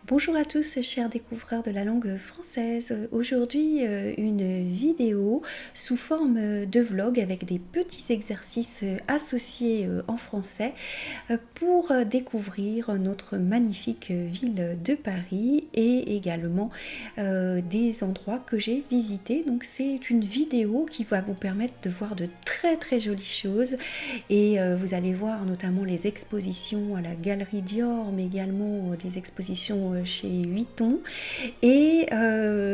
Bonjour à tous, chers découvreurs de la langue française. Aujourd'hui, une vidéo sous forme de vlog avec des petits exercices associés en français pour découvrir notre magnifique ville de Paris et également des endroits que j'ai visités. Donc c'est une vidéo qui va vous permettre de voir de très jolies choses et vous allez voir notamment les expositions à la Galerie Dior, mais également des expositions chez Vuitton et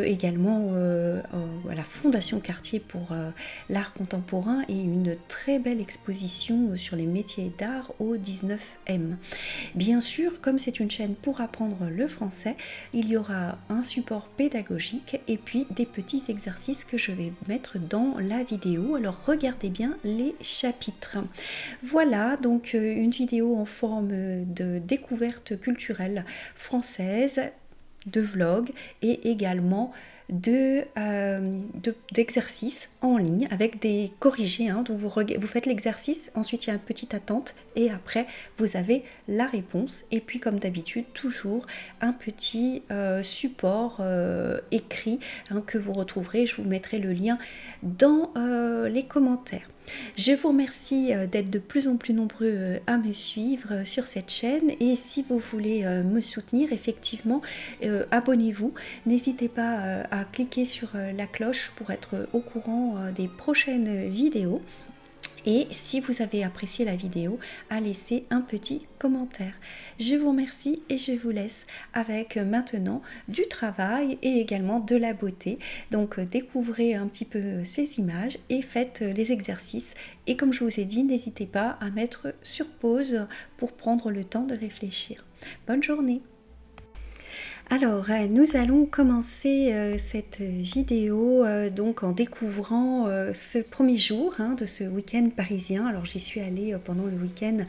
également à la Fondation Cartier pour l'art contemporain et une très belle exposition sur les métiers d'art au 19e. Bien sûr, comme c'est une chaîne pour apprendre le français, il y aura un support pédagogique et puis des petits exercices que je vais mettre dans la vidéo. Alors regardez bien les chapitres. Voilà donc une vidéo en forme de découverte culturelle française, de vlog et également d'exercices en ligne avec des corrigés. Donc vous faites l'exercice, ensuite il y a une petite attente et après vous avez la réponse. Et puis comme d'habitude, toujours un petit support écrit que vous retrouverez. Je vous mettrai le lien dans les commentaires. Je vous remercie d'être de plus en plus nombreux à me suivre sur cette chaîne et si vous voulez me soutenir, effectivement, abonnez-vous. N'hésitez pas à cliquer sur la cloche pour être au courant des prochaines vidéos. Et si vous avez apprécié la vidéo, à laisser un petit commentaire. Je vous remercie et je vous laisse avec maintenant du travail et également de la beauté. Donc découvrez un petit peu ces images et faites les exercices. Et comme je vous ai dit, n'hésitez pas à mettre sur pause pour prendre le temps de réfléchir. Bonne journée! Alors, nous allons commencer cette vidéo donc en découvrant ce premier jour de ce week-end parisien. Alors, j'y suis allée pendant le week-end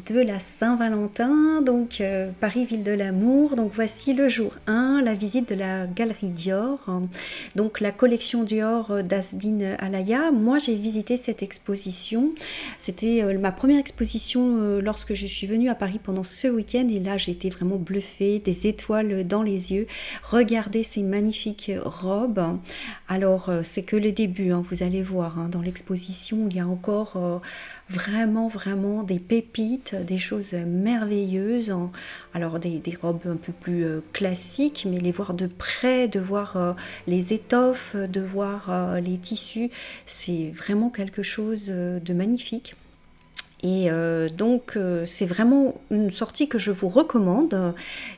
de la Saint-Valentin, donc Paris, ville de l'amour. Donc, voici le jour 1, la visite de la Galerie Dior, donc la collection Dior d'Asdine Alaya. Moi, j'ai visité cette exposition. C'était ma première exposition lorsque je suis venue à Paris pendant ce week-end et là, j'ai été vraiment bluffée, des étoiles dans les yeux. Regardez ces magnifiques robes. Alors c'est que le début, vous allez voir, dans l'exposition il y a encore vraiment des pépites, des choses merveilleuses. Alors des robes un peu plus classiques, mais les voir de près, de voir les étoffes, de voir les tissus, c'est vraiment quelque chose de magnifique. Et donc c'est vraiment une sortie que je vous recommande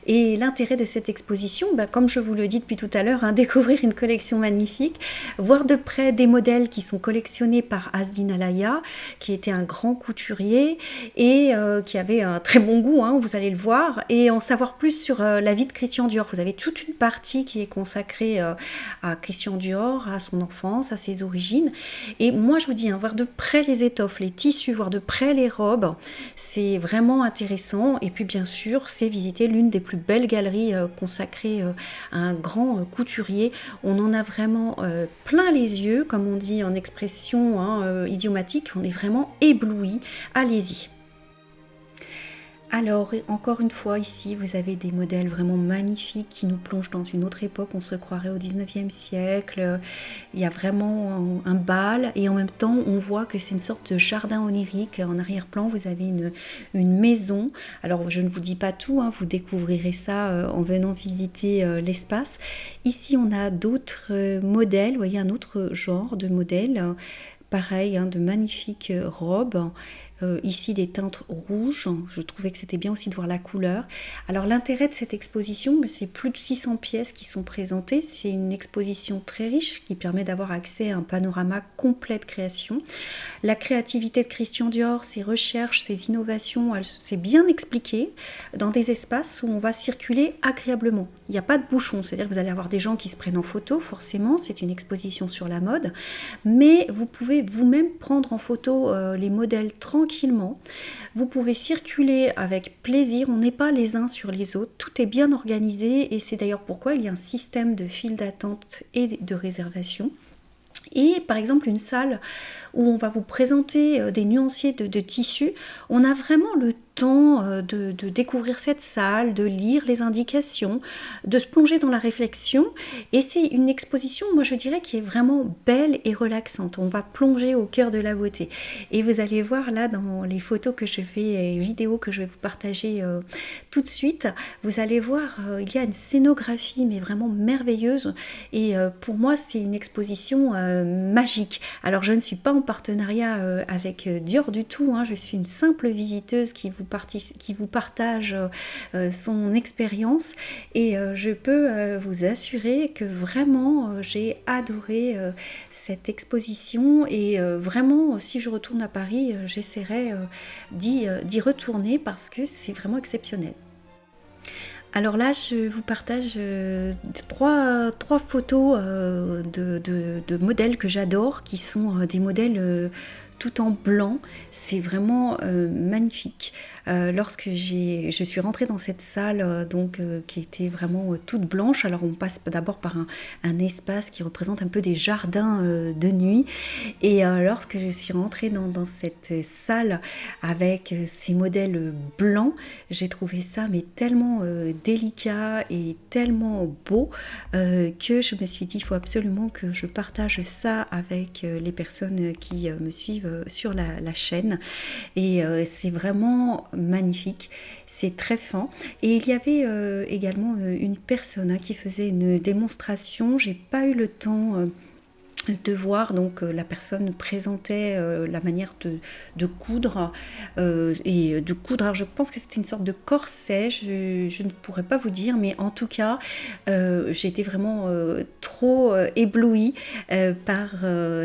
et l'intérêt de cette exposition, comme je vous le dis depuis tout à l'heure, découvrir une collection magnifique, voir de près des modèles qui sont collectionnés par Asdine Alaya qui était un grand couturier et qui avait un très bon goût, vous allez le voir, et en savoir plus sur la vie de Christian Dior. Vous avez toute une partie qui est consacrée à Christian Dior, à son enfance, à ses origines, et moi je vous dis, voir de près les étoffes, les tissus, voir de près les robes, c'est vraiment intéressant. Et puis bien sûr, c'est visiter l'une des plus belles galeries consacrées à un grand couturier. On en a vraiment plein les yeux, comme on dit en expression idiomatique. On est vraiment ébloui. Allez-y. Alors, encore une fois, ici, vous avez des modèles vraiment magnifiques qui nous plongent dans une autre époque. On se croirait au 19e siècle. Il y a vraiment un bal et en même temps, on voit que c'est une sorte de jardin onirique. En arrière-plan, vous avez une maison. Alors, je ne vous dis pas tout, vous découvrirez ça en venant visiter l'espace. Ici, on a d'autres modèles. Vous voyez, un autre genre de modèle. Pareil, de magnifiques robes. Ici des teintes rouges, je trouvais que c'était bien aussi de voir la couleur. Alors l'intérêt de cette exposition, c'est plus de 600 pièces qui sont présentées, c'est une exposition très riche qui permet d'avoir accès à un panorama complet de création. La créativité de Christian Dior, ses recherches, ses innovations, c'est bien expliqué dans des espaces où on va circuler agréablement. Il n'y a pas de bouchon, c'est-à-dire que vous allez avoir des gens qui se prennent en photo, forcément, c'est une exposition sur la mode, mais vous pouvez vous-même prendre en photo les modèles tranquillement. Vous pouvez circuler avec plaisir, on n'est pas les uns sur les autres, tout est bien organisé et c'est d'ailleurs pourquoi il y a un système de file d'attente et de réservation. Et par exemple une salle où on va vous présenter des nuanciers de tissus, on a vraiment le temps de découvrir cette salle, de lire les indications, de se plonger dans la réflexion. Et c'est une exposition, moi je dirais, qui est vraiment belle et relaxante. On va plonger au cœur de la beauté. Et vous allez voir là dans les photos que je fais, vidéos que je vais vous partager tout de suite, vous allez voir, il y a une scénographie mais vraiment merveilleuse. Et pour moi, c'est une exposition magique. Alors je ne suis pas en partenariat avec Dior du tout, hein. Je suis une simple visiteuse qui vous partage son expérience, et je peux vous assurer que vraiment j'ai adoré cette exposition, et vraiment si je retourne à Paris, j'essaierai d'y retourner parce que c'est vraiment exceptionnel. Alors là, je vous partage trois photos de modèles que j'adore, qui sont des modèles tout en blanc. C'est vraiment magnifique. Lorsque je suis rentrée dans cette salle qui était vraiment toute blanche, alors on passe d'abord par un espace qui représente un peu des jardins de nuit, et lorsque je suis rentrée dans cette salle avec ces modèles blancs, j'ai trouvé ça mais tellement délicat et tellement beau que je me suis dit il faut absolument que je partage ça avec les personnes qui me suivent sur la chaîne. Et c'est vraiment magnifique, c'est très fin. Et il y avait également une personne qui faisait une démonstration. J'ai pas eu le temps de voir, donc la personne présentait la manière de coudre et de coudre. Alors je pense que c'était une sorte de corset, je ne pourrais pas vous dire, mais en tout cas j'ai été vraiment trop éblouie par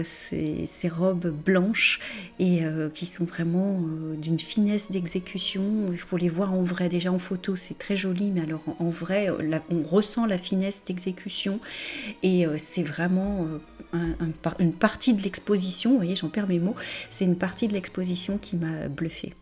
ces robes blanches, et qui sont vraiment d'une finesse d'exécution. Il faut les voir en vrai. Déjà en photo c'est très joli, mais alors en vrai on ressent la finesse d'exécution, et c'est vraiment une partie de l'exposition, vous voyez, j'en perds mes mots, c'est une partie de l'exposition qui m'a bluffée.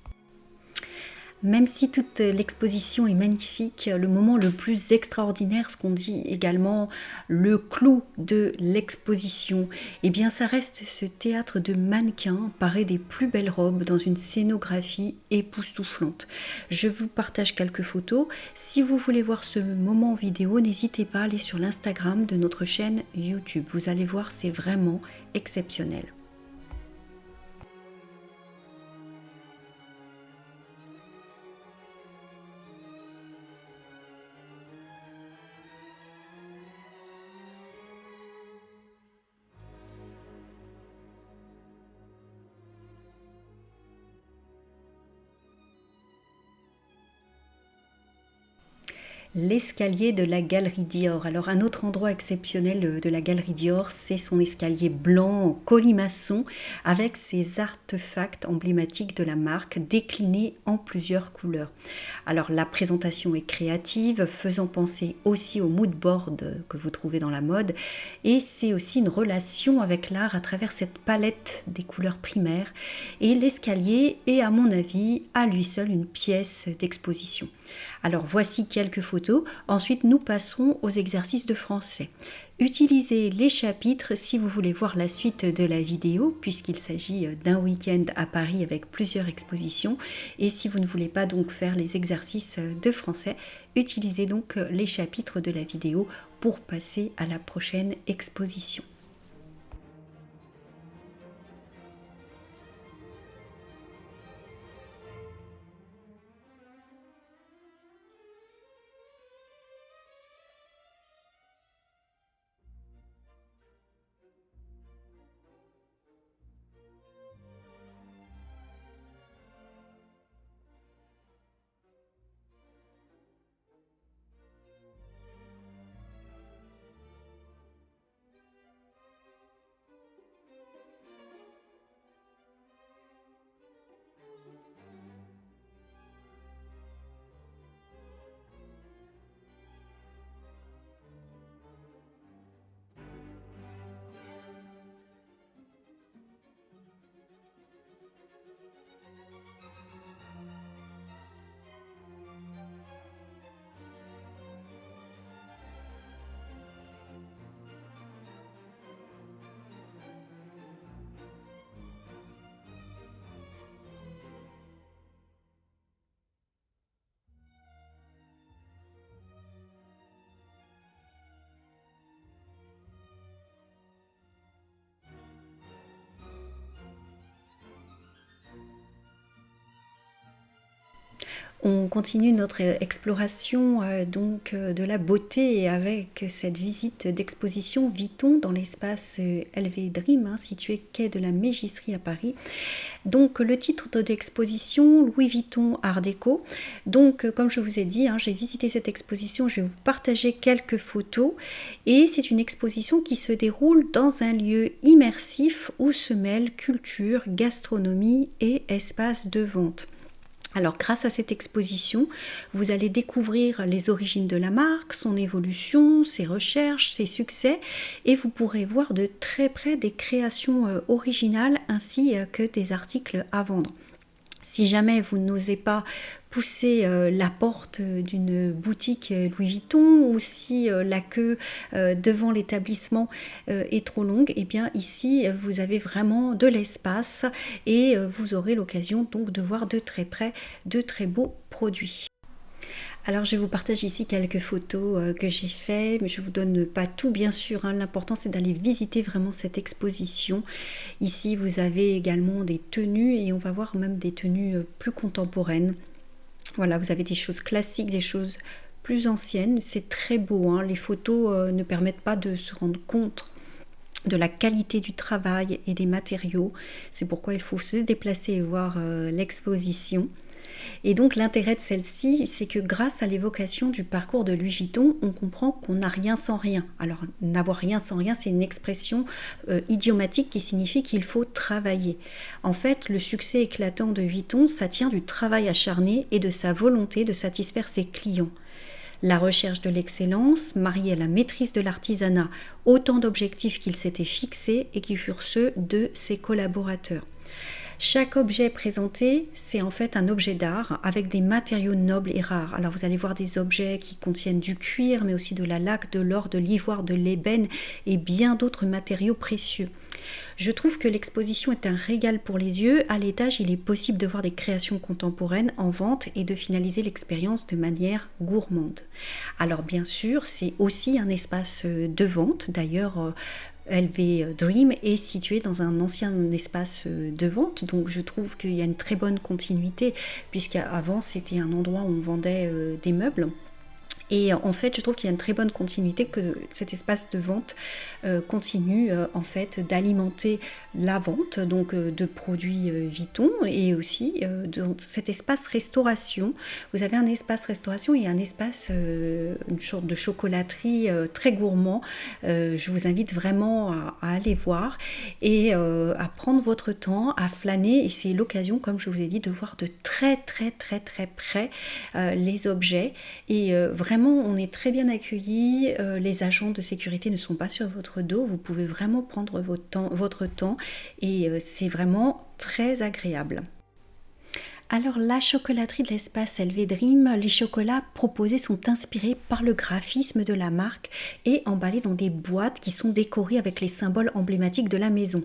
Même si toute l'exposition est magnifique, le moment le plus extraordinaire, ce qu'on dit également le clou de l'exposition, eh bien ça reste ce théâtre de mannequins paré des plus belles robes dans une scénographie époustouflante. Je vous partage quelques photos. Si vous voulez voir ce moment en vidéo, n'hésitez pas à aller sur l'Instagram de notre chaîne YouTube. Vous allez voir, c'est vraiment exceptionnel. L'escalier de la Galerie Dior. Alors un autre endroit exceptionnel de la Galerie Dior, c'est son escalier blanc en colimaçon avec ses artefacts emblématiques de la marque déclinés en plusieurs couleurs. Alors la présentation est créative, faisant penser aussi au mood board que vous trouvez dans la mode, et c'est aussi une relation avec l'art à travers cette palette des couleurs primaires, et l'escalier est à mon avis à lui seul une pièce d'exposition. Alors voici quelques photos, ensuite nous passerons aux exercices de français. Utilisez les chapitres si vous voulez voir la suite de la vidéo, puisqu'il s'agit d'un week-end à Paris avec plusieurs expositions, et si vous ne voulez pas donc faire les exercices de français, utilisez donc les chapitres de la vidéo pour passer à la prochaine exposition. On continue notre exploration de la beauté avec cette visite d'exposition Vuitton dans l'espace LV Dream, situé quai de la Mégisserie à Paris. Donc le titre de l'exposition, Louis Vuitton Art Déco. Donc comme je vous ai dit, j'ai visité cette exposition, je vais vous partager quelques photos et c'est une exposition qui se déroule dans un lieu immersif où se mêlent culture, gastronomie et espace de vente. Alors grâce à cette exposition, vous allez découvrir les origines de la marque, son évolution, ses recherches, ses succès et vous pourrez voir de très près des créations originales ainsi que des articles à vendre. Si jamais vous n'osez pas pousser la porte d'une boutique Louis Vuitton ou si la queue devant l'établissement est trop longue, et bien ici vous avez vraiment de l'espace et vous aurez l'occasion donc de voir de très près de très beaux produits. Alors je vous partage ici quelques photos que j'ai faites, mais je ne vous donne pas tout bien sûr, l'important c'est d'aller visiter vraiment cette exposition. Ici vous avez également des tenues et on va voir même des tenues plus contemporaines. Voilà, vous avez des choses classiques, des choses plus anciennes, c'est très beau, les photos ne permettent pas de se rendre compte de la qualité du travail et des matériaux, c'est pourquoi il faut se déplacer et voir l'exposition. Et donc l'intérêt de celle-ci, c'est que grâce à l'évocation du parcours de Louis Vuitton, on comprend qu'on n'a rien sans rien. Alors n'avoir rien sans rien, c'est une expression idiomatique qui signifie qu'il faut travailler. En fait, le succès éclatant de Vuitton, ça tient du travail acharné et de sa volonté de satisfaire ses clients. La recherche de l'excellence, mariée à la maîtrise de l'artisanat, autant d'objectifs qu'il s'était fixés et qui furent ceux de ses collaborateurs. Chaque objet présenté, c'est en fait un objet d'art avec des matériaux nobles et rares. Alors vous allez voir des objets qui contiennent du cuir, mais aussi de la laque, de l'or, de l'ivoire, de l'ébène et bien d'autres matériaux précieux. Je trouve que l'exposition est un régal pour les yeux. À l'étage, il est possible de voir des créations contemporaines en vente et de finaliser l'expérience de manière gourmande. Alors bien sûr, c'est aussi un espace de vente. D'ailleurs, LV Dream est situé dans un ancien espace de vente, donc je trouve qu'il y a une très bonne continuité, puisqu'avant c'était un endroit où on vendait des meubles. Et en fait, je trouve qu'il y a une très bonne continuité, que cet espace de vente continue en fait d'alimenter la vente donc de produits Vuitton et aussi dans cet espace restauration. Vous avez un espace restauration et un espace, une sorte de chocolaterie très gourmand. Je vous invite vraiment à aller voir et à prendre votre temps, à flâner. Et c'est l'occasion, comme je vous ai dit, de voir de très près les objets et vraiment on est très bien accueillis, les agents de sécurité ne sont pas sur votre dos, vous pouvez vraiment prendre votre temps et c'est vraiment très agréable. Alors la chocolaterie de l'espace LV Dream, les chocolats proposés sont inspirés par le graphisme de la marque et emballés dans des boîtes qui sont décorées avec les symboles emblématiques de la maison.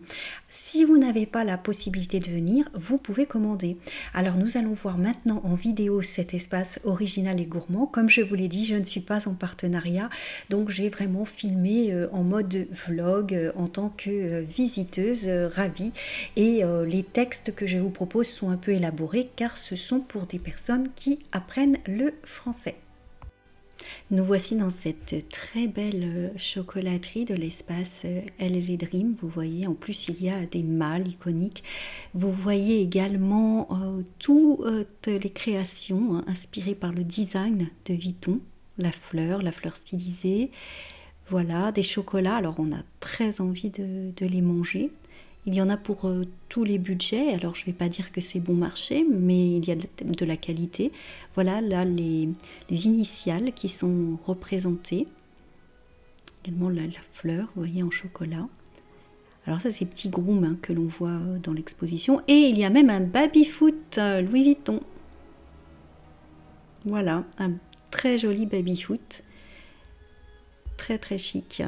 Si vous n'avez pas la possibilité de venir, vous pouvez commander. Alors nous allons voir maintenant en vidéo cet espace original et gourmand. Comme je vous l'ai dit, je ne suis pas en partenariat, donc j'ai vraiment filmé en mode vlog en tant que visiteuse ravie et les textes que je vous propose sont un peu élaborés car ce sont pour des personnes qui apprennent le français. Nous voici dans cette très belle chocolaterie de l'espace LV Dream. Vous voyez, en plus il y a des mâles iconiques. Vous voyez également toutes les créations inspirées par le design de Vuitton. La fleur stylisée. Voilà, des chocolats. Alors on a très envie de les manger. Il y en a pour tous les budgets, alors je ne vais pas dire que c'est bon marché, mais il y a de la qualité. Voilà, là, les initiales qui sont représentées. Également la fleur, vous voyez, en chocolat. Alors ça, c'est petits grooms que l'on voit dans l'exposition. Et il y a même un baby-foot Louis Vuitton. Voilà, un très joli baby-foot. Très chic.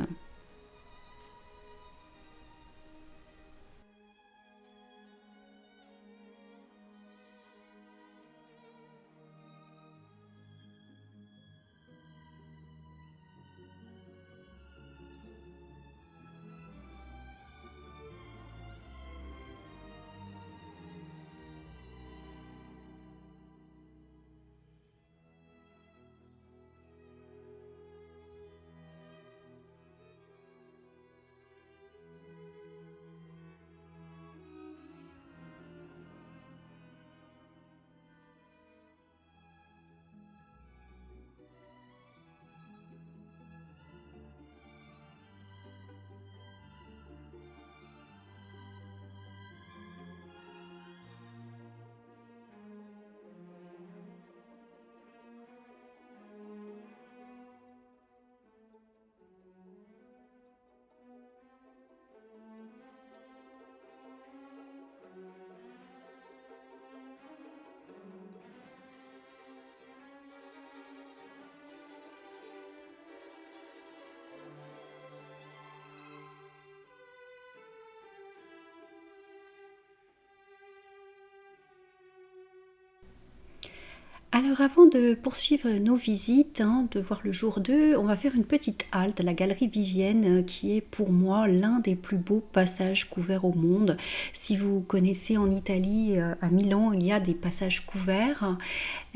Alors avant de poursuivre nos visites, de voir le jour 2, on va faire une petite halte à la galerie Vivienne qui est pour moi l'un des plus beaux passages couverts au monde. Si vous connaissez en Italie, à Milan, il y a des passages couverts.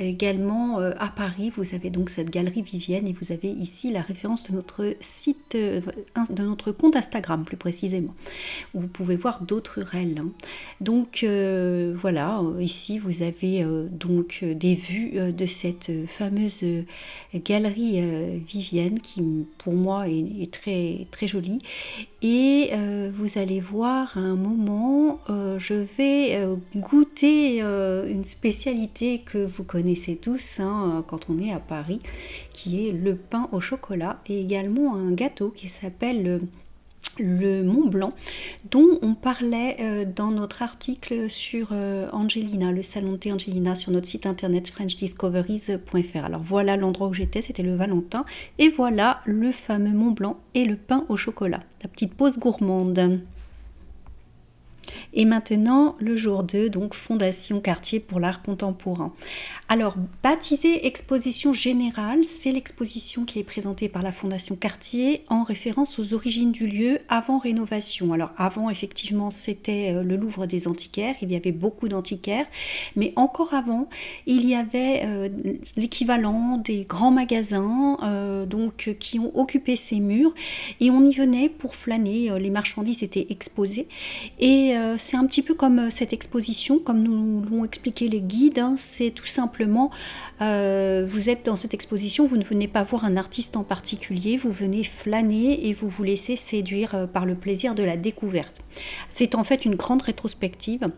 Également à Paris, vous avez donc cette galerie Vivienne et vous avez ici la référence de notre site, de notre compte Instagram plus précisément, où vous pouvez voir d'autres URL. Donc voilà, ici vous avez donc des vues de cette fameuse galerie Vivienne qui pour moi est très, très jolie. Et vous allez voir à un moment, je vais goûter une spécialité que vous connaissez tous quand on est à Paris, qui est le pain au chocolat et également un gâteau qui s'appelle le Mont Blanc, dont on parlait dans notre article sur Angelina, le salon de thé Angelina, sur notre site internet frenchdiscoveries.fr. Alors voilà l'endroit où j'étais, c'était le Valentin, et voilà le fameux Mont Blanc et le pain au chocolat, la petite pause gourmande. Et maintenant, le jour 2, donc Fondation Cartier pour l'art contemporain. Alors, baptisée exposition générale, c'est l'exposition qui est présentée par la Fondation Cartier en référence aux origines du lieu avant rénovation. Alors, avant, effectivement, c'était le Louvre des antiquaires, il y avait beaucoup d'antiquaires, mais encore avant, il y avait l'équivalent des grands magasins donc, qui ont occupé ces murs, et on y venait pour flâner, les marchandises étaient exposées, et c'est un petit peu comme cette exposition, comme nous l'ont expliqué les guides, c'est tout simplement, vous êtes dans cette exposition, vous ne venez pas voir un artiste en particulier, vous venez flâner et vous vous laissez séduire par le plaisir de la découverte. C'est en fait une grande rétrospective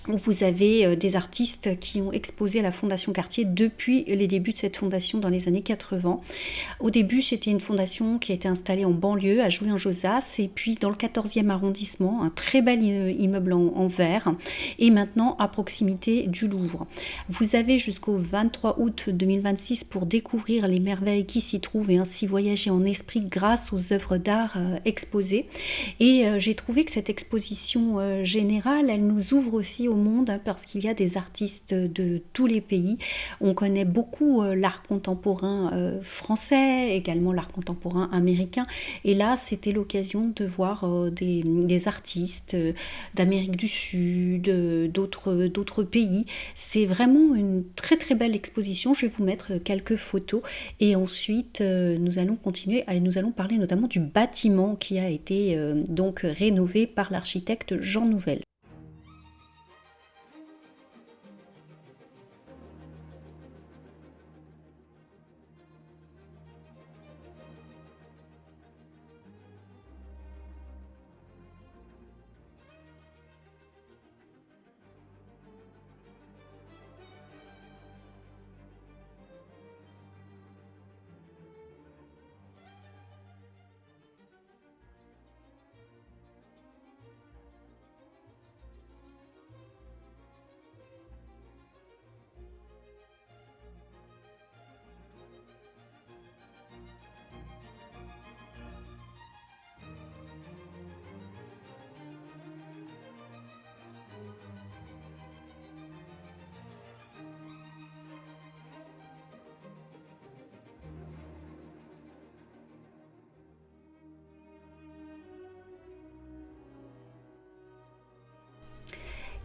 où vous avez des artistes qui ont exposé à la Fondation Cartier depuis les débuts de cette fondation dans les années 80. Au début, c'était une fondation qui a été installée en banlieue, à Jouy-en-Josas, et puis dans le 14e arrondissement, un très bel immeuble en verre, et maintenant à proximité du Louvre. Vous avez jusqu'au 23 août 2026 pour découvrir les merveilles qui s'y trouvent et ainsi voyager en esprit grâce aux œuvres d'art exposées. Et j'ai trouvé que cette exposition générale, elle nous ouvre aussi au monde parce qu'il y a des artistes de tous les pays. On connaît beaucoup l'art contemporain français, également l'art contemporain américain, et là c'était l'occasion de voir des artistes d'Amérique du Sud, d'autres pays. C'est vraiment une très très belle exposition. Je vais vous mettre quelques photos et ensuite nous allons continuer et nous allons parler notamment du bâtiment qui a été donc rénové par l'architecte Jean Nouvel.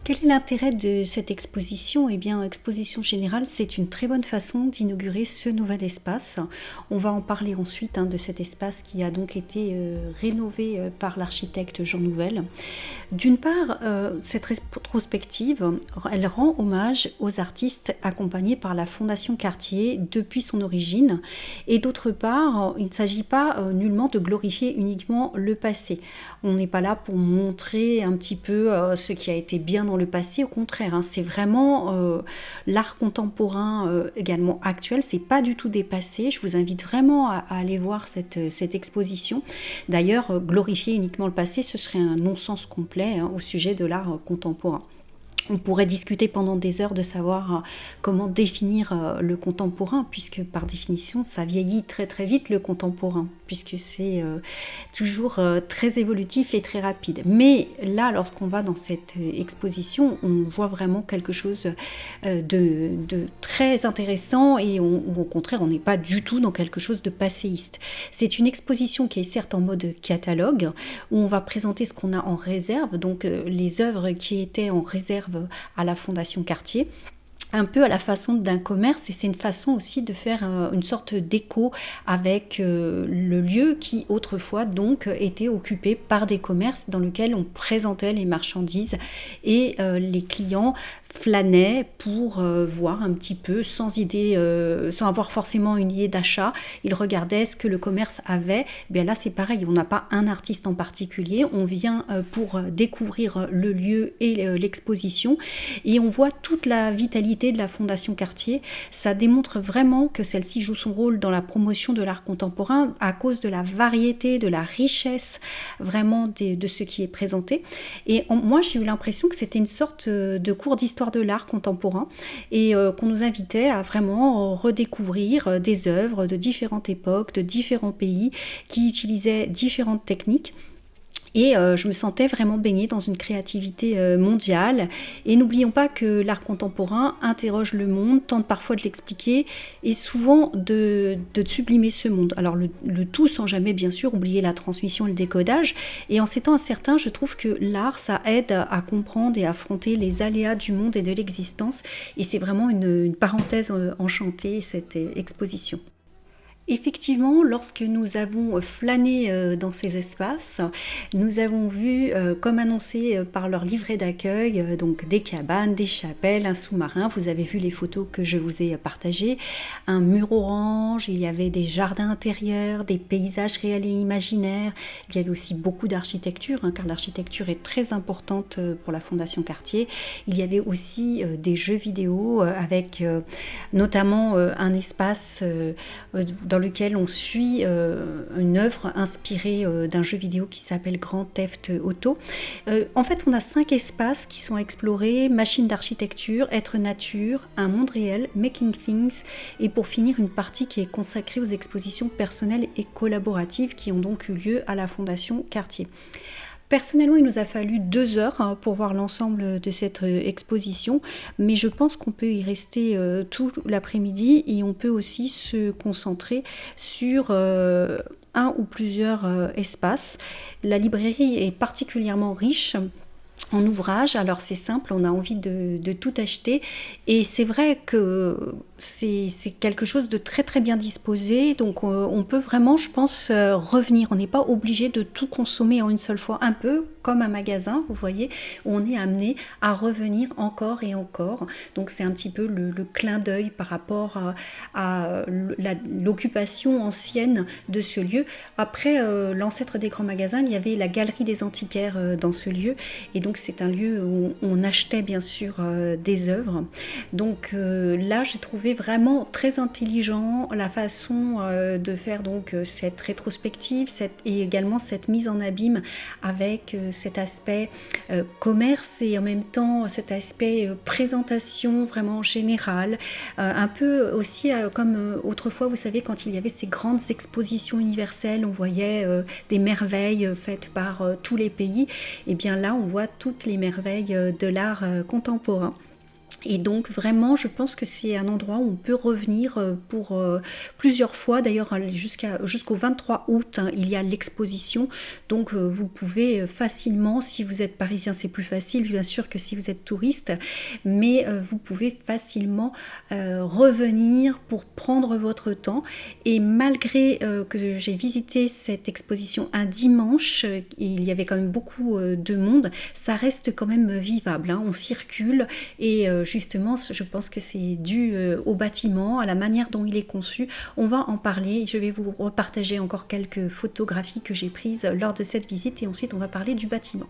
Quel est l'intérêt de cette exposition? Eh bien, exposition générale, c'est une très bonne façon d'inaugurer ce nouvel espace. On va en parler ensuite de cet espace qui a donc été rénové par l'architecte Jean Nouvel. D'une part, cette rétrospective, elle rend hommage aux artistes accompagnés par la Fondation Cartier depuis son origine. Et d'autre part, il ne s'agit pas nullement de glorifier uniquement le passé. On n'est pas là pour montrer un petit peu ce qui a été bien dans le passé, au contraire, c'est vraiment l'art contemporain également actuel, c'est pas du tout dépassé. Je vous invite vraiment à aller voir cette exposition. D'ailleurs, glorifier uniquement le passé, ce serait un non-sens complet au sujet de l'art contemporain. On pourrait discuter pendant des heures de savoir comment définir le contemporain, puisque par définition, ça vieillit très très vite le contemporain, puisque c'est toujours très évolutif et très rapide. Mais là, lorsqu'on va dans cette exposition, on voit vraiment quelque chose de très intéressant et au contraire, on n'est pas du tout dans quelque chose de passéiste. C'est une exposition qui est certes en mode catalogue, où on va présenter ce qu'on a en réserve, donc les œuvres qui étaient en réserve à la Fondation Cartier, un peu à la façon d'un commerce, et c'est une façon aussi de faire une sorte d'écho avec le lieu qui autrefois donc était occupé par des commerces dans lesquels on présentait les marchandises et les clients flânaient pour voir un petit peu sans idée, sans avoir forcément une idée d'achat. Ils regardaient ce que le commerce avait. Et bien là c'est pareil, on n'a pas un artiste en particulier, on vient pour découvrir le lieu et l'exposition, et on voit toute la vitalité de la Fondation Cartier. Ça démontre vraiment que celle-ci joue son rôle dans la promotion de l'art contemporain à cause de la variété, de la richesse vraiment de ce qui est présenté. Et moi j'ai eu l'impression que c'était une sorte de cours d'histoire de l'art contemporain, et qu'on nous invitait à vraiment redécouvrir des œuvres de différentes époques, de différents pays qui utilisaient différentes techniques. Et je me sentais vraiment baignée dans une créativité mondiale. Et n'oublions pas que l'art contemporain interroge le monde, tente parfois de l'expliquer et souvent de sublimer ce monde. Alors le tout sans jamais bien sûr oublier la transmission et le décodage. Et en ces temps incertains, je trouve que l'art, ça aide à comprendre et à affronter les aléas du monde et de l'existence. Et c'est vraiment une parenthèse enchantée, cette exposition. Effectivement, lorsque nous avons flâné dans ces espaces, nous avons vu, comme annoncé par leur livret d'accueil, donc des cabanes, des chapelles, un sous-marin. Vous avez vu les photos que je vous ai partagées, un mur orange, il y avait des jardins intérieurs, des paysages réels et imaginaires. Il y avait aussi beaucoup d'architecture, car l'architecture est très importante pour la Fondation Cartier. Il y avait aussi des jeux vidéo avec notamment un espace dans lequel on suit une œuvre inspirée d'un jeu vidéo qui s'appelle Grand Theft Auto. En fait, on a 5 espaces qui sont explorés: machines d'architecture, être nature, un monde réel, making things, et pour finir une partie qui est consacrée aux expositions personnelles et collaboratives qui ont donc eu lieu à la Fondation Cartier. Personnellement, il nous a fallu 2 heures pour voir l'ensemble de cette exposition, mais je pense qu'on peut y rester tout l'après-midi, et on peut aussi se concentrer sur un ou plusieurs espaces. La librairie est particulièrement riche en ouvrages, alors c'est simple, on a envie de tout acheter, et c'est vrai que c'est quelque chose de très très bien disposé, donc on peut vraiment, je pense, revenir. On n'est pas obligé de tout consommer en une seule fois, un peu comme un magasin, vous voyez, où on est amené à revenir encore et encore. Donc c'est un petit peu le clin d'œil par rapport à l'occupation ancienne de ce lieu. Après l'ancêtre des grands magasins, il y avait la galerie des antiquaires dans ce lieu, et donc c'est un lieu où on achetait bien sûr des œuvres. Donc là j'ai trouvé vraiment très intelligent la façon de faire donc cette rétrospective, et également cette mise en abîme avec cet aspect commerce, et en même temps cet aspect présentation vraiment générale, un peu aussi comme autrefois, vous savez, quand il y avait ces grandes expositions universelles, on voyait des merveilles faites par tous les pays. Et bien là on voit toutes les merveilles de l'art contemporain. Et donc vraiment, je pense que c'est un endroit où on peut revenir pour plusieurs fois. D'ailleurs, jusqu'au 23 août, il y a l'exposition. Donc vous pouvez facilement, si vous êtes parisien, c'est plus facile bien sûr que si vous êtes touriste, mais vous pouvez facilement revenir pour prendre votre temps. Et malgré que j'ai visité cette exposition un dimanche, il y avait quand même beaucoup de monde, ça reste quand même vivable, on circule, et justement, je pense que c'est dû au bâtiment, à la manière dont il est conçu. On va en parler. Je vais vous repartager encore quelques photographies que j'ai prises lors de cette visite, et ensuite on va parler du bâtiment.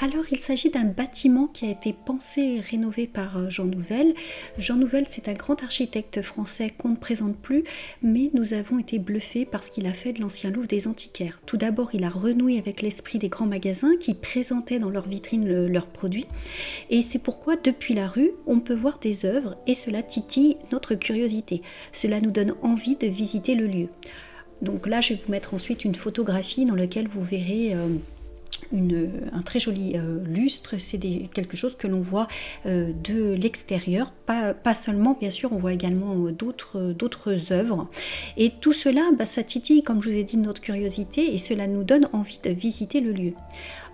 Alors, il s'agit d'un bâtiment qui a été pensé et rénové par Jean Nouvel. Jean Nouvel, c'est un grand architecte français qu'on ne présente plus, mais nous avons été bluffés par ce qu'il a fait de l'ancien Louvre des Antiquaires. Tout d'abord, il a renoué avec l'esprit des grands magasins qui présentaient dans leurs vitrines leurs produits. Et c'est pourquoi, depuis la rue, on peut voir des œuvres et cela titille notre curiosité. Cela nous donne envie de visiter le lieu. Donc là, je vais vous mettre ensuite une photographie dans laquelle vous verrez un très joli lustre. C'est quelque chose que l'on voit de l'extérieur, pas seulement, bien sûr, on voit également d'autres œuvres. Et tout cela, ça titille, comme je vous ai dit, notre curiosité et cela nous donne envie de visiter le lieu.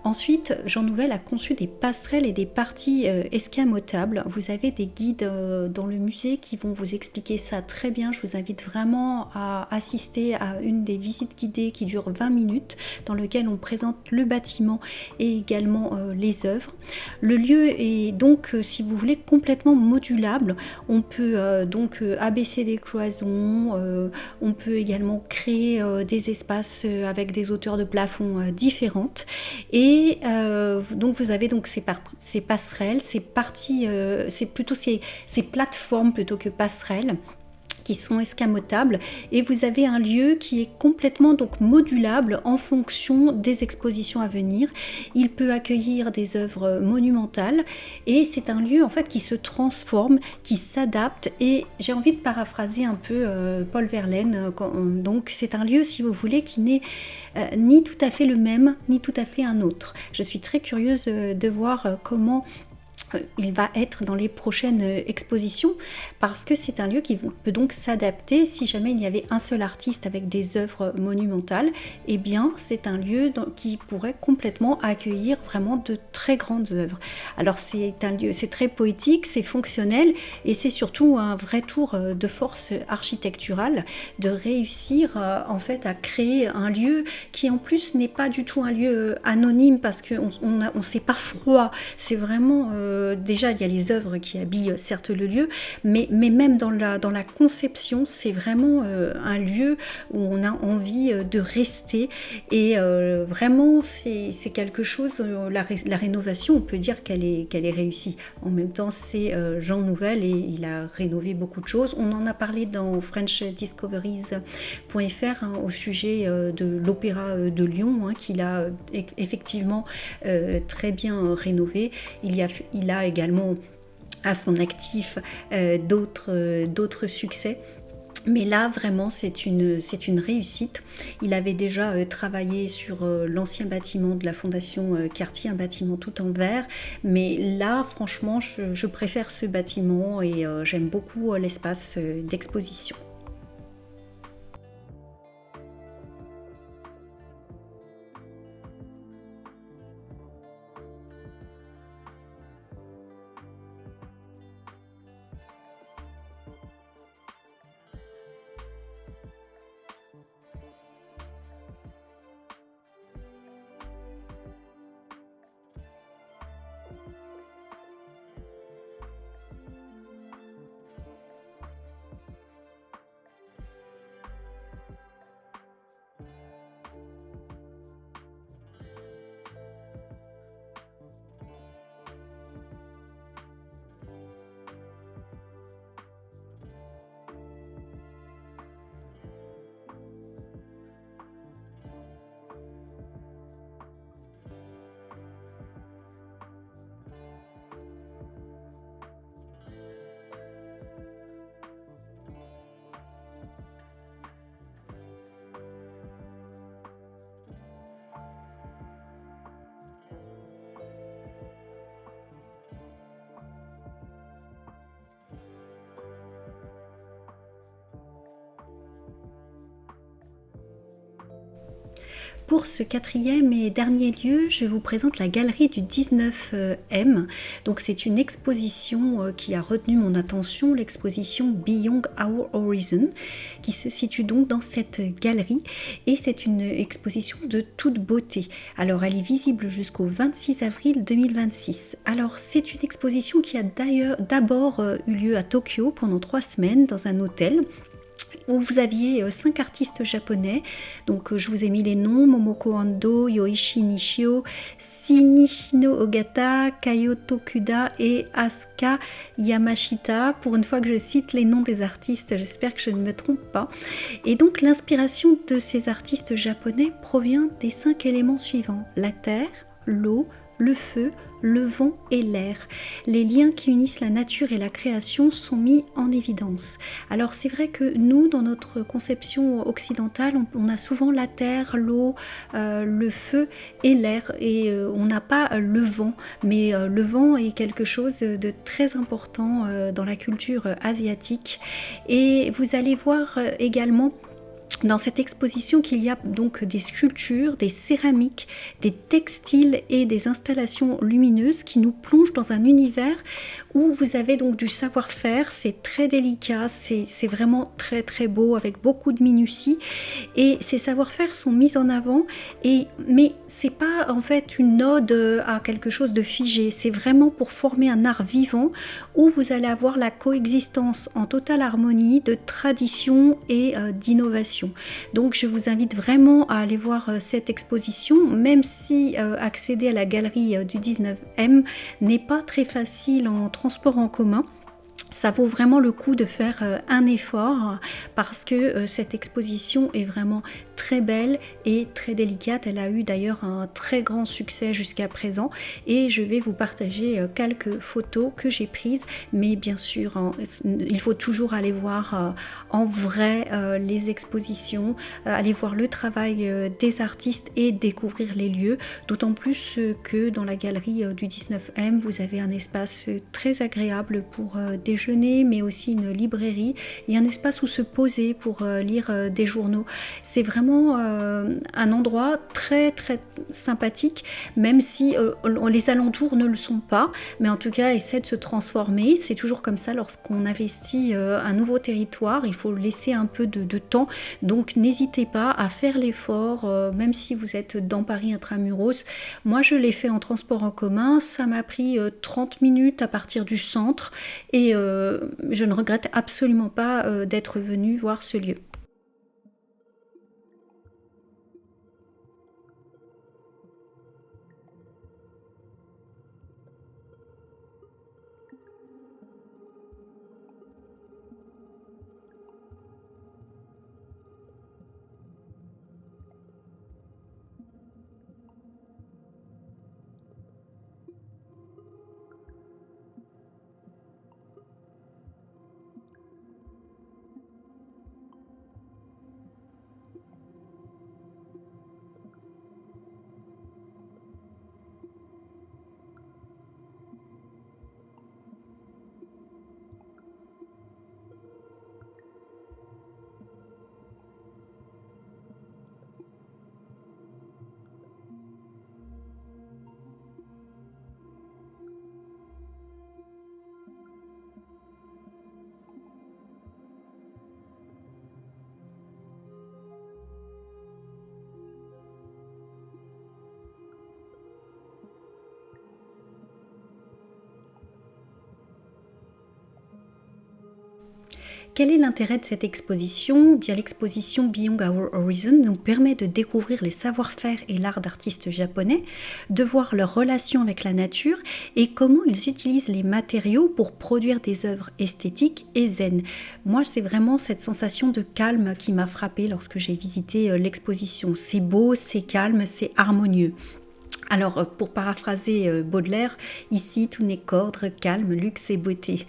Ensuite, Jean Nouvel a conçu des passerelles et des parties escamotables. Vous avez des guides dans le musée qui vont vous expliquer ça très bien. Je vous invite vraiment à assister à une des visites guidées qui dure 20 minutes, dans lequel on présente le bâtiment et également les œuvres. Le lieu est donc, si vous voulez, complètement modulable. On peut donc abaisser des cloisons, on peut également créer des espaces avec des hauteurs de plafond différentes. Et donc vous avez donc ces passerelles, ces parties, c'est plutôt ces plateformes plutôt que passerelles qui sont escamotables et vous avez un lieu qui est complètement donc modulable en fonction des expositions à venir. Il peut accueillir des œuvres monumentales et c'est un lieu en fait qui se transforme, qui s'adapte et j'ai envie de paraphraser un peu Paul Verlaine. Donc c'est un lieu, si vous voulez, qui n'est ni tout à fait le même, ni tout à fait un autre. Je suis très curieuse de voir comment il va être dans les prochaines expositions parce que c'est un lieu qui peut donc s'adapter. Si jamais il y avait un seul artiste avec des œuvres monumentales, eh bien c'est un lieu qui pourrait complètement accueillir vraiment de très grandes œuvres. Alors c'est un lieu, c'est très poétique, c'est fonctionnel et c'est surtout un vrai tour de force architecturale de réussir en fait à créer un lieu qui en plus n'est pas du tout un lieu anonyme parce qu'on sait pas froid, c'est vraiment déjà il y a les œuvres qui habillent certes le lieu, mais même dans la conception, c'est vraiment un lieu où on a envie de rester et vraiment c'est quelque chose, la rénovation on peut dire qu'elle est réussie. En même temps c'est Jean Nouvel et il a rénové beaucoup de choses. On en a parlé dans FrenchDiscoveries.fr au sujet de l'Opéra de Lyon qu'il a effectivement très bien rénové. Il a également à son actif d'autres succès. Mais là, vraiment, c'est une réussite. Il avait déjà travaillé sur l'ancien bâtiment de la Fondation Cartier, un bâtiment tout en verre. Mais là, franchement, je préfère ce bâtiment et j'aime beaucoup l'espace d'exposition. Pour ce quatrième et dernier lieu, je vous présente la galerie du 19M. Donc c'est une exposition qui a retenu mon attention, l'exposition Beyond Our Horizon, qui se situe donc dans cette galerie et c'est une exposition de toute beauté. Alors elle est visible jusqu'au 26 avril 2026. Alors c'est une exposition qui a d'abord eu lieu à Tokyo pendant 3 semaines dans un hôtel. où vous aviez 5 artistes japonais. Donc je vous ai mis les noms: Momoko Ando, Yoichi Nishio, Shinichino Ogata, Kayo Tokuda et Asuka Yamashita. Pour une fois que je cite les noms des artistes, j'espère que je ne me trompe pas. Et donc l'inspiration de ces artistes japonais provient des 5 éléments suivants: la terre, l'eau, le feu, le vent et l'air. Les liens qui unissent la nature et la création sont mis en évidence. Alors c'est vrai que nous, dans notre conception occidentale, on a souvent la terre, l'eau, le feu et l'air, et on n'a pas le vent. Mais le vent est quelque chose de très important dans la culture asiatique. Et vous allez voir également dans cette exposition qu'il y a donc des sculptures, des céramiques, des textiles et des installations lumineuses qui nous plongent dans un univers où vous avez donc du savoir-faire. C'est très délicat, c'est vraiment très très beau avec beaucoup de minutie, et ces savoir-faire sont mis en avant, mais c'est pas en fait une ode à quelque chose de figé, c'est vraiment pour former un art vivant où vous allez avoir la coexistence en totale harmonie de tradition et d'innovation. Donc je vous invite vraiment à aller voir cette exposition, même si accéder à la galerie du 19e n'est pas très facile en transport en commun. Ça vaut vraiment le coup de faire un effort, parce que cette exposition est vraiment très belle et très délicate. Elle a eu d'ailleurs un très grand succès jusqu'à présent, et je vais vous partager quelques photos que j'ai prises. Mais bien sûr, il faut toujours aller voir en vrai les expositions, aller voir le travail des artistes et découvrir les lieux, d'autant plus que dans la galerie du 19e, vous avez un espace très agréable pour déjeuner, mais aussi une librairie et un espace où se poser pour lire des journaux. C'est vraiment un endroit très très sympathique, même si les alentours ne le sont pas, mais en tout cas essaie de se transformer. C'est toujours comme ça lorsqu'on investit un nouveau territoire, il faut laisser un peu de temps, donc n'hésitez pas à faire l'effort, même si vous êtes dans Paris intramuros. Moi je l'ai fait en transport en commun, ça m'a pris 30 minutes à partir du centre, et je ne regrette absolument pas d'être venue voir ce lieu. Quel est l'intérêt de cette exposition? Bien, l'exposition Beyond Our Horizon nous permet de découvrir les savoir-faire et l'art d'artistes japonais, de voir leur relation avec la nature et comment ils utilisent les matériaux pour produire des œuvres esthétiques et zen. Moi, c'est vraiment cette sensation de calme qui m'a frappée lorsque j'ai visité l'exposition. C'est beau, c'est calme, c'est harmonieux. Alors, pour paraphraser Baudelaire, ici tout n'est qu'ordre, calme, luxe et beauté.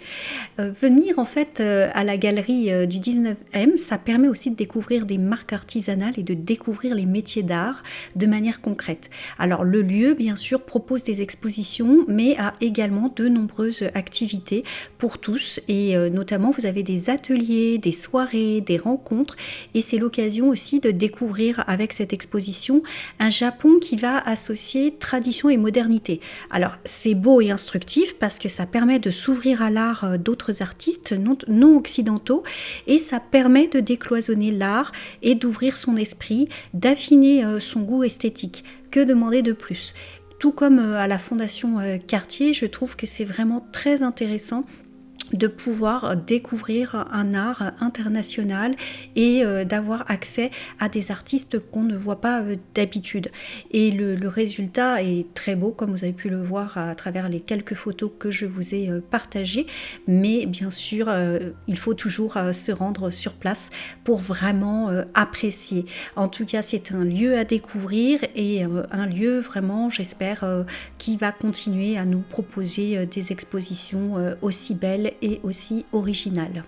Venir en fait à la galerie du 19e, ça permet aussi de découvrir des marques artisanales et de découvrir les métiers d'art de manière concrète. Alors, le lieu, bien sûr, propose des expositions, mais a également de nombreuses activités pour tous. Et notamment, vous avez des ateliers, des soirées, des rencontres. Et c'est l'occasion aussi de découvrir avec cette exposition un Japon qui va associer tradition et modernité. Alors c'est beau et instructif parce que ça permet de s'ouvrir à l'art d'autres artistes non occidentaux, et ça permet de décloisonner l'art et d'ouvrir son esprit, d'affiner son goût esthétique. Que demander de plus? Tout comme à la Fondation Cartier, je trouve que c'est vraiment très intéressant de pouvoir découvrir un art international et d'avoir accès à des artistes qu'on ne voit pas d'habitude. Et le résultat est très beau, comme vous avez pu le voir à travers les quelques photos que je vous ai partagées. Mais bien sûr, il faut toujours se rendre sur place pour vraiment apprécier. En tout cas, c'est un lieu à découvrir et un lieu vraiment, j'espère, qui va continuer à nous proposer des expositions aussi belles et aussi originales.